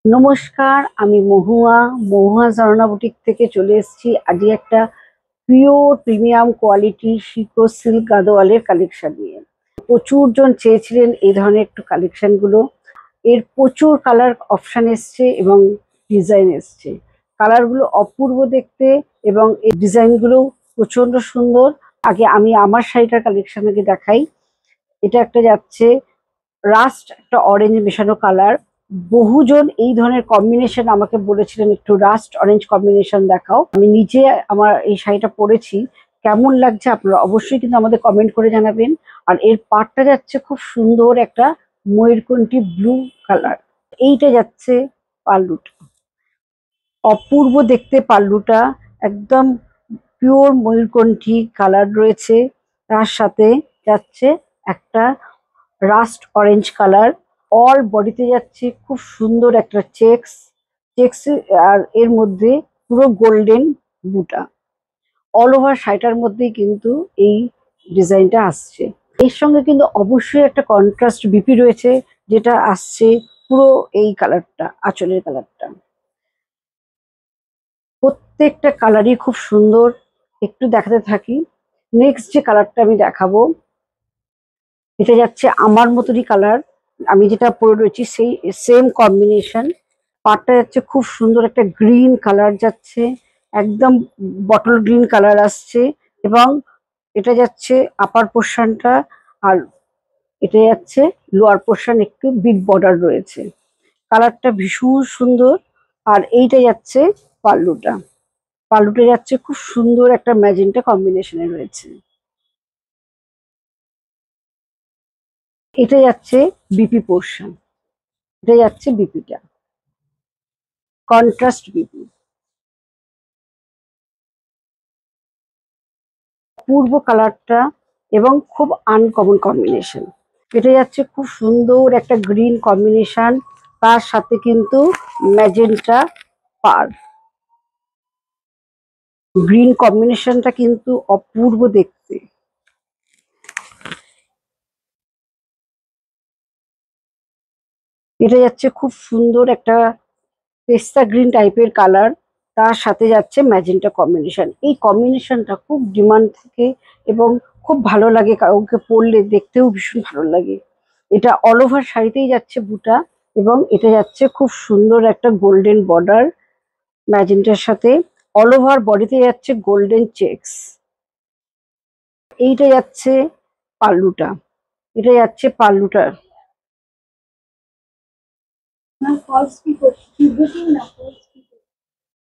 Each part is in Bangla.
নমস্কার, আমি মহুয়া ঝরনা বুটিক থেকে চলে এসেছি। আজকে একটা পিওর প্রিমিয়াম কোয়ালিটি সিকো সিল্ক গাদোয়ালের কালেকশন নিয়ে। প্রচুর জন চেয়েছিলেন এই ধরনের একটু কালেকশন গুলো। এর প্রচুর কালার অপশন এসছে এবং ডিজাইন এসছে। কালার গুলো অপূর্ব দেখতে এবং এই ডিজাইন গুলো প্রচন্ড সুন্দর। আগে আমি আমার শাড়িটার কালেকশন আগে দেখাই। এটা একটা যাচ্ছে রাস্ট একটা অরেঞ্জ মেশানো কালার। বহুজন এই ধরনের কম্বিনেশন আমাকে বলেছিলেন একটু রাস্ট অরেঞ্জ কম্বিনেশন দেখাও। আমি নিজে আমার এই শাড়িটা পরেছি, কেমন লাগছে আপনারা অবশ্যই কিন্তু আমাদের কমেন্ট করে জানাবেন। আর এর পাড়টা যাচ্ছে খুব সুন্দর একটা ময়ূরকণ্ঠী ব্লু কালার। এইটা যাচ্ছে পাল্লুটা, অপূর্ব দেখতে পাল্লুটা, একদম পিওর ময়ূরকণ্ঠী কালার রয়েছে। তার সাথে যাচ্ছে একটা রাস্ট অরেঞ্জ কালার। অল বডিতে যাচ্ছে খুব সুন্দর একটা চেক্স চেক্স আর এর মধ্যে পুরো গোল্ডেন বুটা। অল ওভার শাড়িটার মধ্যেই কিন্তু এই ডিজাইনটা আসছে। এর সঙ্গে কিন্তু অবশ্যই একটা কন্ট্রাস্ট বিপি রয়েছে, যেটা আসছে পুরো এই কালারটা, আঁচলের কালারটা। প্রত্যেকটা কালারই খুব সুন্দর। একটু দেখাতে থাকি। নেক্সট যে কালারটা আমি দেখাবো, এটা যাচ্ছে আমার মতনই কালার। আমি যেটা পরে রয়েছি সেই সেম কম্বিনেশন। পাড়টা যাচ্ছে খুব সুন্দর একটা গ্রিন কালার যাচ্ছে, একদম বটল গ্রিন কালার আসছে। এবং এটা যাচ্ছে আপার পোর্শনটা, আর এটা যাচ্ছে লোয়ার পোর্শন, একটু বিগ বর্ডার রয়েছে। কালারটা ভীষণ সুন্দর। আর এইটা যাচ্ছে পাল্লুটা। পাল্লুটা যাচ্ছে খুব সুন্দর একটা ম্যাজেন্টা কম্বিনেশনে রয়েছে। এটা যাচ্ছে বিপি পোর্শন, এটা যাচ্ছে বিপিটা, কন্ট্রাস্ট বিপি। পূর্ব কালারটা এবং খুব আনকমন কম্বিনেশন। এটা যাচ্ছে খুব সুন্দর একটা গ্রিন কম্বিনেশন, তার সাথে কিন্তু ম্যাজেন্টা পার। গ্রিন কম্বিনেশনটা কিন্তু অপূর্ব দেখতে। এটা যাচ্ছে খুব সুন্দর একটা পেস্তা গ্রিন টাইপের কালার, তার সাথে যাচ্ছে ম্যাজেন্টা কম্বিনেশন। এই কম্বিনেশনটা খুব ডিমান্ড থাকে এবং খুব ভালো লাগে, কাউকে পরলে দেখতেও ভীষণ ভালো লাগে। এটা অল ওভার শাড়িতেই যাচ্ছে বুটা, এবং এটা যাচ্ছে খুব সুন্দর একটা গোল্ডেন বর্ডার ম্যাজেন্টার সাথে। অল ওভার বডিতে যাচ্ছে গোল্ডেন চেকস। এইটা যাচ্ছে পাল্লুটা, এটা যাচ্ছে পাল্লুটার।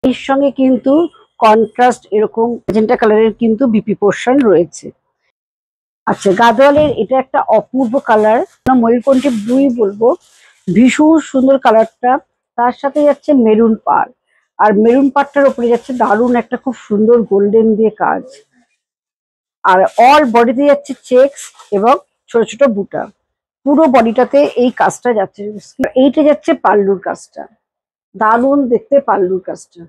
এর সঙ্গে কিন্তু কন্ট্রাস্ট এরকম ম্যাজেন্টা কালারের কিন্তু বিপি পোর্শন রয়েছে। আচ্ছা, গাদোয়ালের এটা একটা অপূর্ব কালার, ময়ূরকণ্ঠী ব্লুই বলবো। ভীষণ সুন্দর কালারটা। তার সাথে যাচ্ছে মেরুন পাড়, আর মেরুন পাড়টার উপরে যাচ্ছে দারুণ একটা খুব সুন্দর গোল্ডেন দিয়ে কাজ। আর অল বডিতে যাচ্ছে চেকস এবং ছোট ছোট বুটা। পুরো বডিটাতে এই কাজটা যাচ্ছে। এইটা যাচ্ছে পাল্লুর কাজটা, দারুণ দেখতে পাল্লুর কাজটা।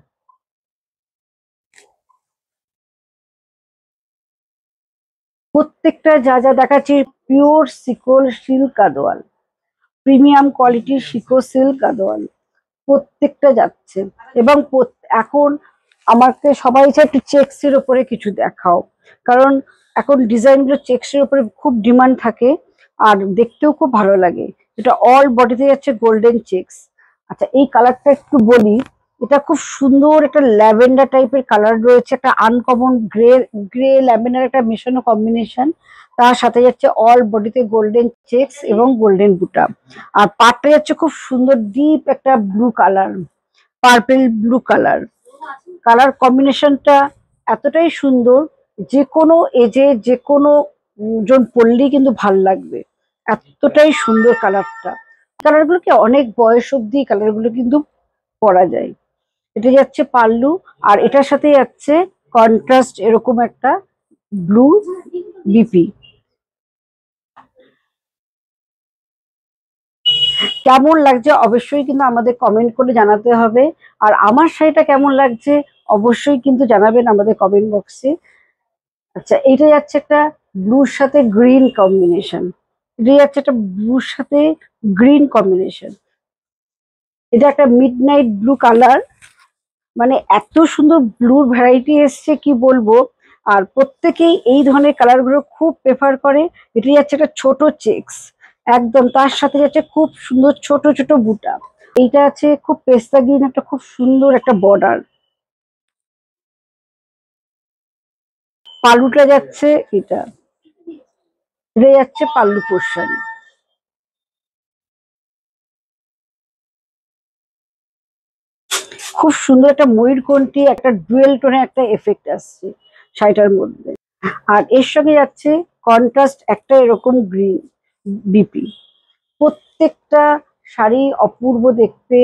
প্রত্যেকটা যা যা দেখাচ্ছি পিওর সিকোল সিল্ক গাদোয়াল, প্রিমিয়াম কোয়ালিটির সিকো সিল্ক গাদোয়াল প্রত্যেকটা যাচ্ছে। এবং এখন আমাকে সবাই চাই একটু চেক্সের উপরে কিছু দেখাও, কারণ এখন ডিজাইনগুলো চেক্সের উপরে খুব ডিমান্ড থাকে আর দেখতেও খুব ভালো লাগে। এটা অল বডিতে যাচ্ছে গোল্ডেন চেক্স। আচ্ছা, এই কালারটা একটু বলি। এটা খুব সুন্দর একটা ল্যাভেন্ডার টাইপের কালার রয়েছে, একটা আনকমন গ্রে গ্রে ল্যাভেন্ডার একটা মেশানো কম্বিনেশন। তার সাথে যাচ্ছে অল বডিতে গোল্ডেন চেক্স এবং গোল্ডেন বুটা। আর পাড়টা যাচ্ছে খুব সুন্দর ডিপ একটা blue colour, purple blue colour. Colour কম্বিনেশনটা এতটাই সুন্দর, যে কোনো এজে যে কোনো জন পরলেই কিন্তু ভাল লাগবে, এতটাই সুন্দর কালারটা। কালারগুলোকে অনেক বয়স অব্দি কালারগুলো কিন্তু পরা যায়। এটা যাচ্ছে পাল্লু, আর এটার সাথে যাচ্ছে কন্ট্রাস্ট এরকম একটা ব্লু বিপি। কেমন লাগছে অবশ্যই কিন্তু আমাদের কমেন্ট করে জানাতে হবে। আর আমার শাড়িটা কেমন লাগছে অবশ্যই কিন্তু জানাবেন আমাদের কমেন্ট বক্সে। আচ্ছা, এটা যাচ্ছে একটা ব্লুর সাথে গ্রিন কম্বিনেশন। এটা যাচ্ছে একটা ব্লুর সাথে গ্রিন কম্বিনেশন। এটা একটা মিড নাইট ব্লু কালার, মানে এত সুন্দর ব্লুর ভ্যারাইটি এসছে কি বলবো। আর প্রত্যেকেই এই ধরনের কালার গুলো খুব প্রেফার করে। এটা যাচ্ছে একটা ছোট চেক্স, একদম তার সাথে যাচ্ছে খুব সুন্দর ছোট ছোট বুটা। এইটা আছে খুব পেস্তা গ্রিন, একটা খুব সুন্দর একটা বর্ডার। পাল্লুটা যাচ্ছে এটা যাচ্ছে পাল্লু পোর্শন। খুব সুন্দর একটা ময়ূরকণ্ঠী, একটা ডুয়েল টোনে একটা এফেক্ট আসছে শাড়িটার মধ্যে। আর এর সঙ্গে যাচ্ছে কন্ট্রাস্ট একটা এরকম গ্রিন বিপি। প্রত্যেকটা শাড়ি অপূর্ব দেখতে,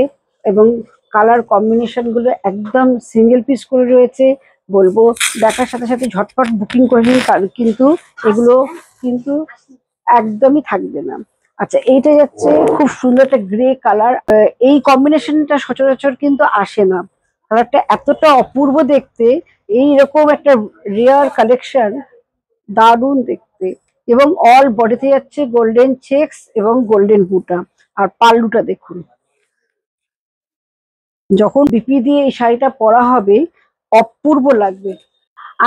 এবং কালার কম্বিনেশন গুলো একদম সিঙ্গেল পিস করে রয়েছে। বলবো দেখার সাথে সাথে ঝটপট বুকিং করে নিন, কিন্তু এগুলো কিন্তু একদমই থাকবে না। আচ্ছা, এইটা যাচ্ছে খুব সুন্দর একটা গ্রে কালার। এই কম্বিনেশনটা সচরাচর কিন্তু আসে না, কালারটা এতটা অপূর্ব দেখতে। এইরকম একটা রেয়ার কালেকশন, দারুণ দেখতে। এবং অল বডিতে যাচ্ছে গোল্ডেন চেক্স এবং গোল্ডেন বুটা। আর পাল্লুটা দেখুন, যখন বিপি দিয়ে এই শাড়িটা পরা হবে অপূর্ব লাগবে।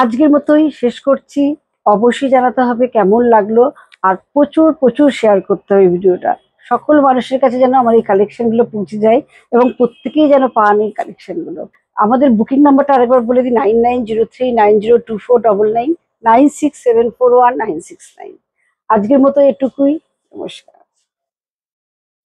আজকের মতোই শেষ করছি। অবশ্যই জানাতে হবে কেমন লাগলো, আর প্রচুর প্রচুর শেয়ার করতে হবে ভিডিওটা। সকল মানুষের কাছে যেন আমার এই কালেকশন গুলো পৌঁছে যায়, এবং প্রত্যেকেই যেন পান এই কালেকশন গুলো। আমাদের বুকিং নাম্বারটা আরেকবার বলে দিই, 9903902499, 96741969। আজকের মতো এটুকুই। নমস্কার।